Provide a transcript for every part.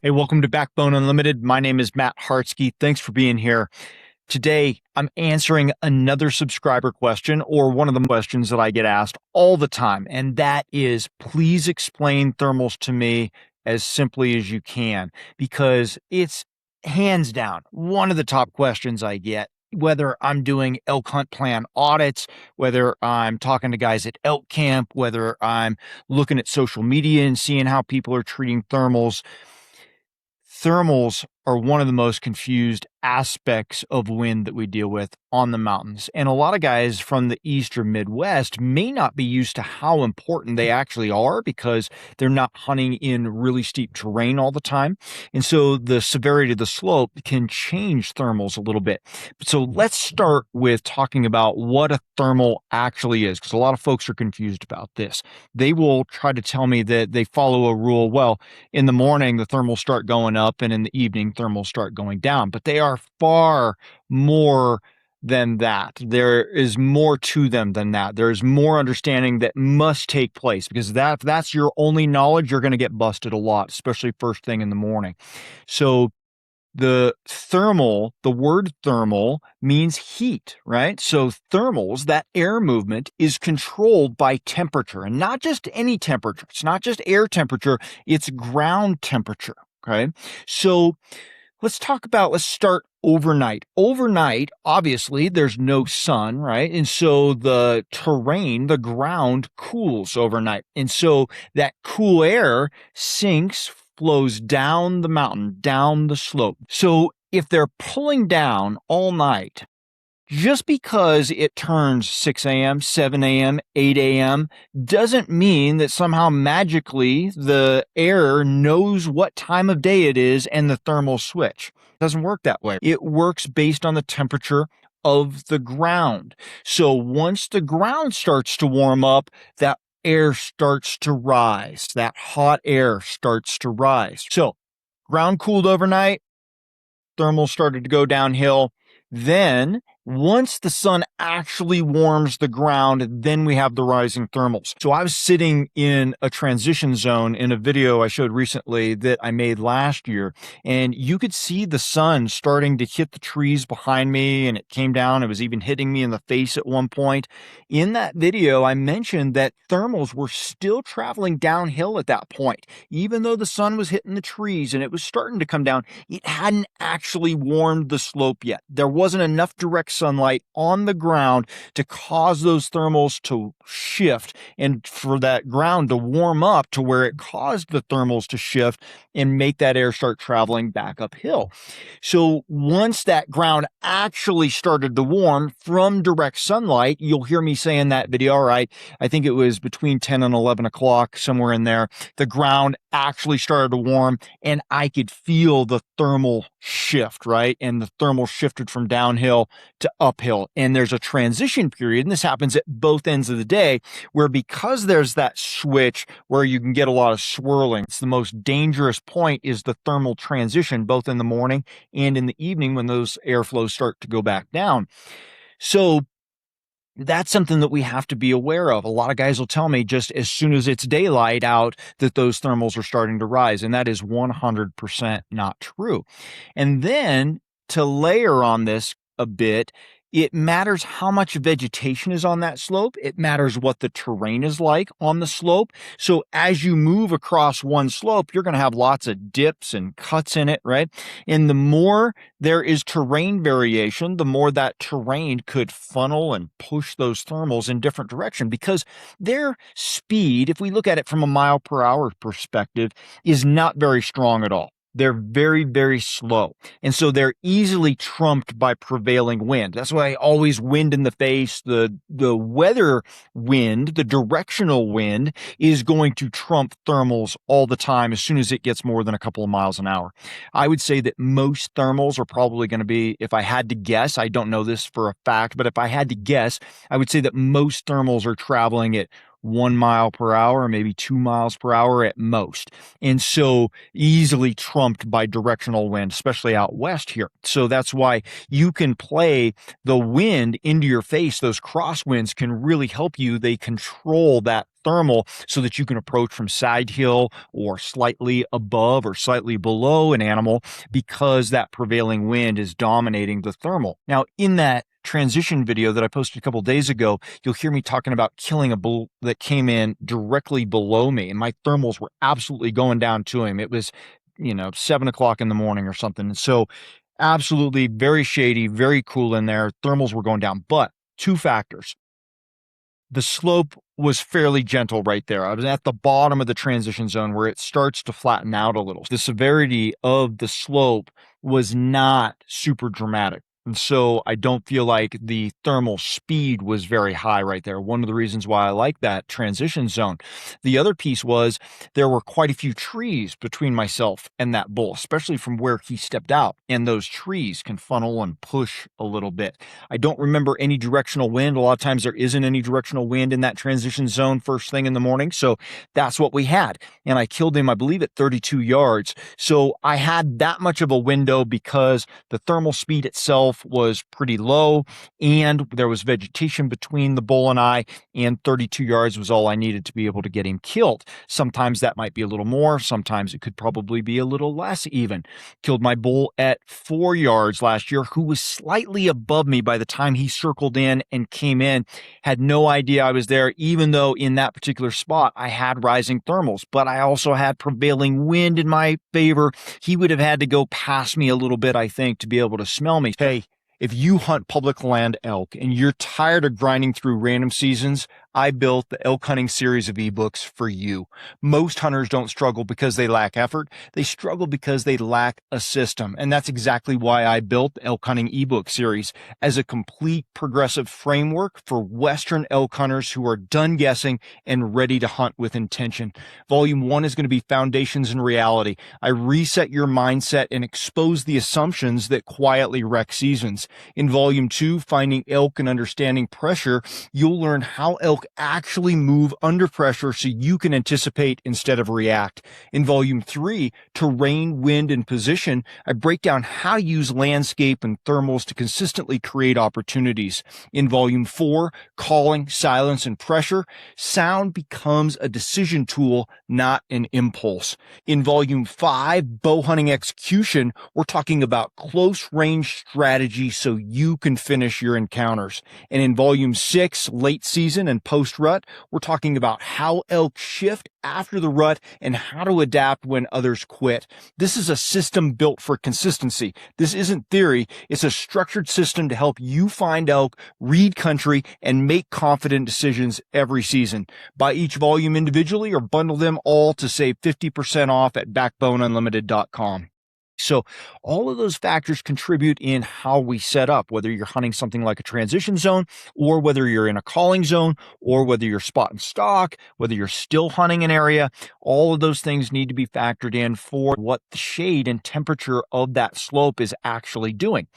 Hey, welcome to Backbone Unlimited. My name is Matt Hartsky. Thanks for being here. Today, I'm answering another subscriber question, or one of the questions that I get asked all the time, and that is, please explain thermals to me as simply as you can, because it's hands down one of the top questions I get. Whether I'm doing elk hunt plan audits, whether I'm talking to guys at elk camp, whether I'm looking at social media and seeing how people are treating thermals. Thermals are one of the most confused aspects of wind that we deal with on the mountains. And a lot of guys from the East or Midwest may not be used to how important they actually are because they're not hunting in really steep terrain all the time. And so the severity of the slope can change thermals a little bit. So let's start with talking about what a thermal actually is, because a lot of folks are confused about this. They will try to tell me that they follow a rule. Well, in the morning, the thermals start going up, and in the evening, thermals start going down. But they are far more than that. There is more to them than that. There's more understanding that must take place, because if that's your only knowledge, you're going to get busted a lot, especially first thing in the morning. So the word thermal means heat, right? So thermals, that air movement, is controlled by temperature, and not just any temperature. It's not just air temperature, it's ground temperature. Okay. So let's start overnight. Overnight, obviously, there's no sun, right? And so the terrain, the ground, cools overnight. And so that cool air sinks, flows down the mountain, down the slope. So if they're pulling down all night, just because it turns 6 a.m., 7 a.m., 8 a.m. doesn't mean that somehow magically the air knows what time of day it is and the thermals switch. It doesn't work that way. It works based on the temperature of the ground. So once the ground starts to warm up, that air starts to rise. That hot air starts to rise. So ground cooled overnight, thermals started to go downhill. Then, once the sun actually warms the ground, then we have the rising thermals. So I was sitting in a transition zone in a video I showed recently that I made last year, and you could see the sun starting to hit the trees behind me, and it came down. It was even hitting me in the face at one point. In that video, I mentioned that thermals were still traveling downhill at that point. Even though the sun was hitting the trees and it was starting to come down, it hadn't actually warmed the slope yet. There wasn't enough direct sunlight on the ground to cause those thermals to shift and for that ground to warm up to where it caused the thermals to shift and make that air start traveling back uphill. So once that ground actually started to warm from direct sunlight, you'll hear me say in that video, all right, I think it was between 10 and 11 o'clock, somewhere in there, the ground actually started to warm and I could feel the thermal shift, right? And the thermal shifted from downhill to uphill. And there's a transition period, and this happens at both ends of the day, where because there's that switch where you can get a lot of swirling, it's the most dangerous point is the thermal transition, both in the morning and in the evening when those airflows start to go back down. So that's something that we have to be aware of. A lot of guys will tell me just as soon as it's daylight out that those thermals are starting to rise, and that is 100% not true. And then to layer on this a bit, it matters how much vegetation is on that slope. It matters what the terrain is like on the slope. So as you move across one slope, you're going to have lots of dips and cuts in it, right? And the more there is terrain variation, the more that terrain could funnel and push those thermals in different direction, because their speed, if we look at it from a mile per hour perspective, is not very strong at all. They're very, very slow. And so they're easily trumped by prevailing wind. That's why I always wind in the face. The weather wind, the directional wind, is going to trump thermals all the time as soon as it gets more than a couple of miles an hour. I would say that most thermals are probably going to be, if I had to guess, I don't know this for a fact, but if I had to guess, I would say that most thermals are traveling at 1 mile per hour, maybe 2 miles per hour at most. And so easily trumped by directional wind, especially out west here. So that's why you can play the wind into your face. Those crosswinds can really help you. They control that thermal so that you can approach from side hill or slightly above or slightly below an animal because that prevailing wind is dominating the thermal. Now, in that transition video that I posted a couple days ago, you'll hear me talking about killing a bull that came in directly below me, and my thermals were absolutely going down to him. It was, 7 o'clock in the morning or something. And so, absolutely very shady, very cool in there. Thermals were going down, but two factors. The slope was fairly gentle right there. I was at the bottom of the transition zone where it starts to flatten out a little. The severity of the slope was not super dramatic. And so I don't feel like the thermal speed was very high right there. One of the reasons why I like that transition zone. The other piece was there were quite a few trees between myself and that bull, especially from where he stepped out. And those trees can funnel and push a little bit. I don't remember any directional wind. A lot of times there isn't any directional wind in that transition zone first thing in the morning. So that's what we had. And I killed him, I believe, at 32 yards. So I had that much of a window because the thermal speed itself was pretty low and there was vegetation between the bull and I, and 32 yards was all I needed to be able to get him killed. Sometimes that might be a little more. Sometimes it could probably be a little less even. Killed my bull at 4 yards last year, who was slightly above me by the time he circled in and came in. Had no idea I was there, even though in that particular spot I had rising thermals, but I also had prevailing wind in my favor. He would have had to go past me a little bit, I think, to be able to smell me. Hey, if you hunt public land elk and you're tired of grinding through random seasons, I built the elk hunting series of ebooks for you. Most hunters don't struggle because they lack effort. They struggle because they lack a system. And that's exactly why I built the elk hunting ebook series as a complete progressive framework for Western elk hunters who are done guessing and ready to hunt with intention. Volume 1 is going to be Foundations and Reality. I reset your mindset and expose the assumptions that quietly wreck seasons. In Volume 2, Finding Elk and Understanding Pressure, you'll learn how elk actually move under pressure so you can anticipate instead of react. In Volume 3, Terrain, Wind, and Position, I break down how to use landscape and thermals to consistently create opportunities. In Volume 4, Calling, Silence, and Pressure, sound becomes a decision tool, not an impulse. In Volume 5, Bow Hunting Execution, we're talking about close range strategy so you can finish your encounters. And in Volume 6, Late Season and Post-Rut, we're talking about how elk shift after the rut and how to adapt when others quit. This is a system built for consistency. This isn't theory. It's a structured system to help you find elk, read country, and make confident decisions every season. Buy each volume individually or bundle them all to save 50% off at backboneunlimited.com. So all of those factors contribute in how we set up, whether you're hunting something like a transition zone or whether you're in a calling zone or whether you're spot and stock, whether you're still hunting an area. All of those things need to be factored in for what the shade and temperature of that slope is actually doing.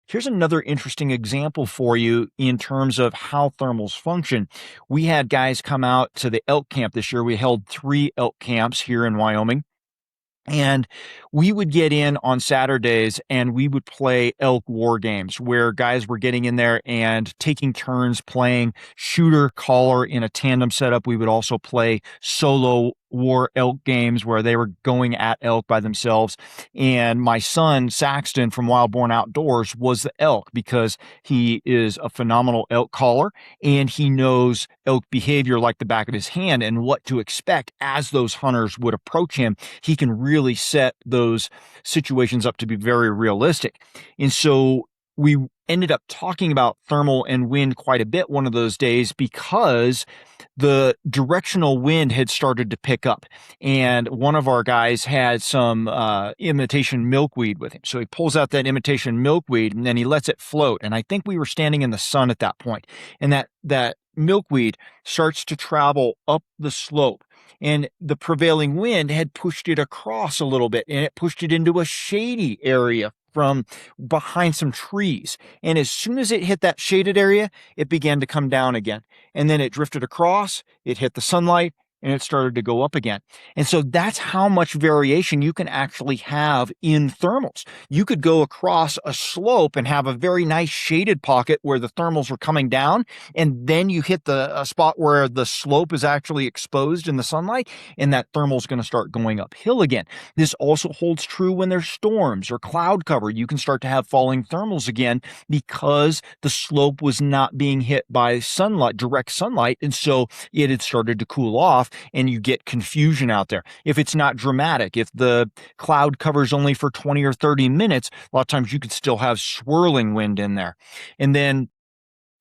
Here's another interesting example for you in terms of how thermals function. We had guys come out to the elk camp this year. We held 3 elk camps here in Wyoming. And we would get in on Saturdays and we would play elk war games where guys were getting in there and taking turns playing shooter caller in a tandem setup. We would also play solo war elk games where they were going at elk by themselves. And my son, Saxton from Wild Born Outdoors, was the elk because he is a phenomenal elk caller and he knows elk behavior like the back of his hand and what to expect as those hunters would approach him. He can really set those situations up to be very realistic. And so we ended up talking about thermal and wind quite a bit one of those days because the directional wind had started to pick up, and one of our guys had some imitation milkweed with him. So he pulls out that imitation milkweed and then he lets it float. And I think we were standing in the sun at that point, and that milkweed starts to travel up the slope. And the prevailing wind had pushed it across a little bit, and it pushed it into a shady area from behind some trees. And as soon as it hit that shaded area, it began to come down again. And then it drifted across, it hit the sunlight, and it started to go up again. And so that's how much variation you can actually have in thermals. You could go across a slope and have a very nice shaded pocket where the thermals are coming down, and then you hit a spot where the slope is actually exposed in the sunlight, and that thermal is going to start going uphill again. This also holds true when there's storms or cloud cover. You can start to have falling thermals again because the slope was not being hit by sunlight, direct sunlight, and so it had started to cool off, and you get confusion out there. If it's not dramatic, if the cloud covers only for 20 or 30 minutes, a lot of times you could still have swirling wind in there. And then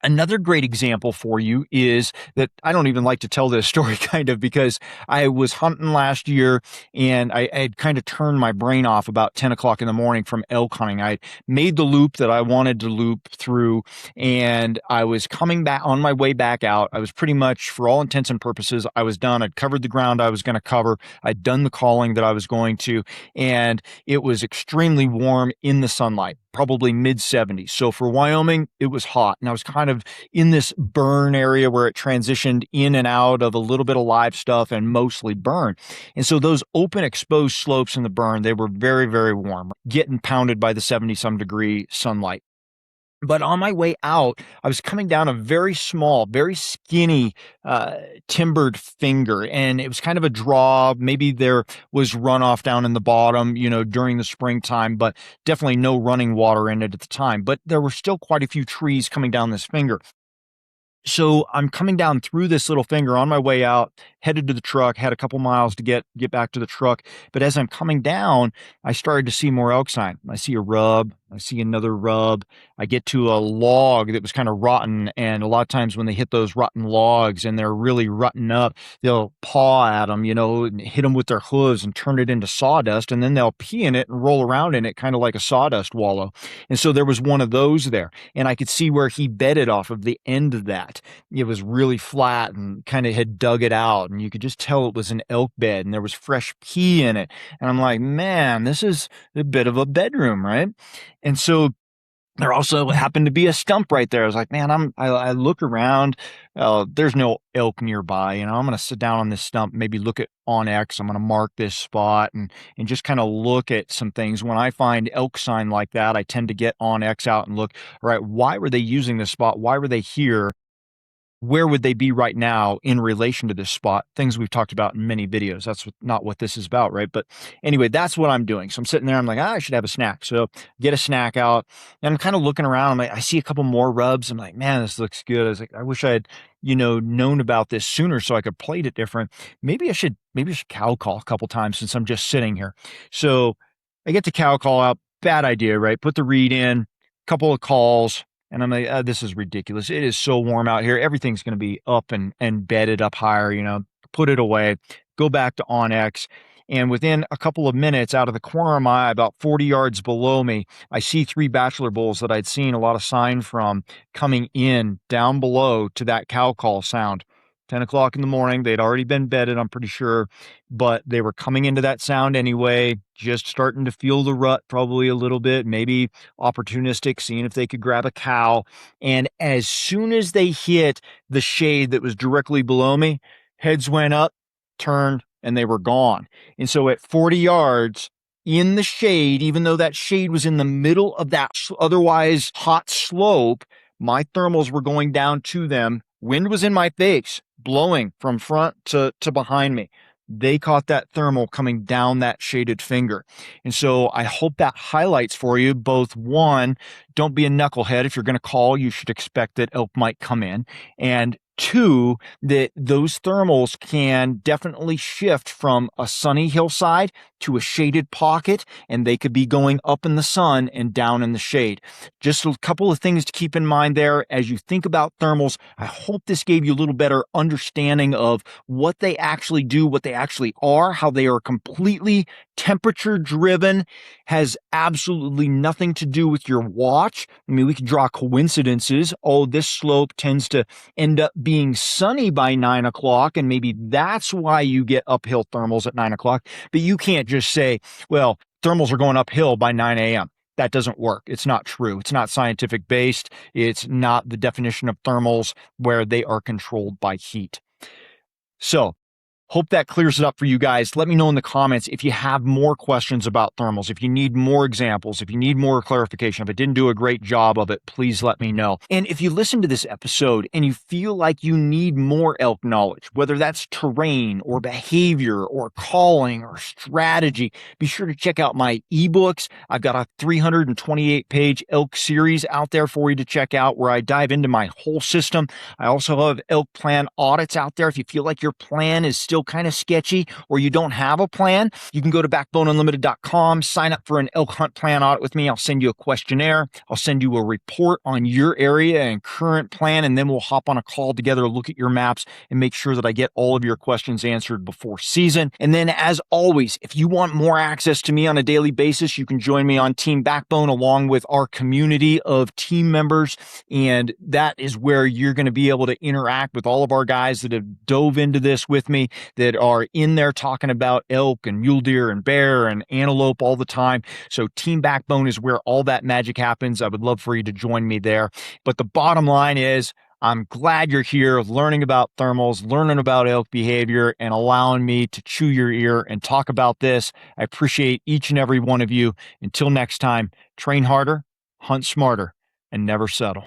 another great example for you is that I don't even like to tell this story kind of, because I was hunting last year and I had kind of turned my brain off about 10 o'clock in the morning from elk hunting. I made the loop that I wanted to loop through, and I was coming back on my way back out. I was pretty much, for all intents and purposes, I was done. I'd covered the ground I was going to cover. I'd done the calling that I was going to, and it was extremely warm in the sunlight, probably mid 70s. So for Wyoming, it was hot, and I was kind of in this burn area where it transitioned in and out of a little bit of live stuff and mostly burn. And so those open exposed slopes in the burn, they were very, very warm, getting pounded by the 70 some degree sunlight. But on my way out, I was coming down a very small, very skinny, timbered finger, and it was kind of a draw. Maybe there was runoff down in the bottom, during the springtime, but definitely no running water in it at the time. But there were still quite a few trees coming down this finger. So I'm coming down through this little finger on my way out, headed to the truck, had a couple miles to get back to the truck. But as I'm coming down, I started to see more elk sign. I see a rub. I see another rub. I get to a log that was kind of rotten. And a lot of times when they hit those rotten logs and they're really rotten up, they'll paw at them, and hit them with their hooves and turn it into sawdust. And then they'll pee in it and roll around in it, kind of like a sawdust wallow. And so there was one of those there. And I could see where he bedded off of the end of that. It was really flat and kind of had dug it out. And you could just tell it was an elk bed, and there was fresh pee in it. And I'm like, man, this is a bit of a bedroom, right? And so there also happened to be a stump right there. I was like, man, I look around, there's no elk nearby. I'm going to sit down on this stump, maybe look at onX. I'm going to mark this spot and just kind of look at some things. When I find elk sign like that, I tend to get onX out and look, all right, why were they using this spot? Why were they here? Where would they be right now in relation to this spot? Things we've talked about in many videos. That's not what this is about, right? But anyway, that's what I'm doing. So I'm sitting there. I'm like, I should have a snack. So get a snack out, and I'm kind of looking around. I'm like, I see a couple more rubs. I'm like, man, this looks good. I was like, I wish I had, known about this sooner so I could plate it different. Maybe I should cow call a couple times since I'm just sitting here. So I get the cow call out. Bad idea, right? Put the reed in, couple of calls. And I'm like, this is ridiculous. It is so warm out here. Everything's going to be up and bedded up higher, put it away, go back to onX. And within a couple of minutes, out of the corner of my eye, about 40 yards below me, I see 3 bachelor bulls that I'd seen a lot of sign from coming in down below to that cow call sound. 10 o'clock in the morning. They'd already been bedded, I'm pretty sure, but they were coming into that sound anyway, just starting to feel the rut probably a little bit, maybe opportunistic, seeing if they could grab a cow. And as soon as they hit the shade that was directly below me, heads went up, turned, and they were gone. And so at 40 yards in the shade, even though that shade was in the middle of that otherwise hot slope, my thermals were going down to them. Wind was in my face, blowing from front to behind me. They caught that thermal coming down that shaded finger. And so I hope that highlights for you both, one, don't be a knucklehead. If you're going to call, you should expect that elk might come in. And two, that those thermals can definitely shift from a sunny hillside to a shaded pocket, and they could be going up in the sun and down in the shade. Just a couple of things to keep in mind there as you think about thermals. I hope this gave you a little better understanding of what they actually do, what they actually are, how they are completely temperature driven, has absolutely nothing to do with your watch. I mean, we can draw coincidences. Oh, this slope tends to end up being sunny by 9 o'clock, and maybe that's why you get uphill thermals at 9 o'clock. But you can't just say, well, thermals are going uphill by 9 a.m. That doesn't work. It's not true. It's not scientific based. It's not the definition of thermals where they are controlled by heat. So Hope that clears it up for you guys. Let me know in the comments if you have more questions about thermals, if you need more examples, if you need more clarification. If I didn't do a great job of it, please let me know. And if you listen to this episode and you feel like you need more elk knowledge, whether that's terrain or behavior or calling or strategy, be sure to check out my ebooks. I've got a 328-page elk series out there for you to check out where I dive into my whole system. I also have elk plan audits out there. If you feel like your plan is still kind of sketchy or you don't have a plan, you can go to backboneunlimited.com, sign up for an elk hunt plan audit with me. I'll send you a questionnaire. I'll send you a report on your area and current plan, and then we'll hop on a call together, look at your maps, and make sure that I get all of your questions answered before season. And then, as always, if you want more access to me on a daily basis, you can join me on Team Backbone along with our community of team members, and that is where you're going to be able to interact with all of our guys that have dove into this with me, that are in there talking about elk and mule deer and bear and antelope all the time. So Team Backbone is where all that magic happens. I would love for you to join me there. But the bottom line is, I'm glad you're here learning about thermals, learning about elk behavior, and allowing me to chew your ear and talk about this. I appreciate each and every one of you. Until next time, train harder, hunt smarter, and never settle.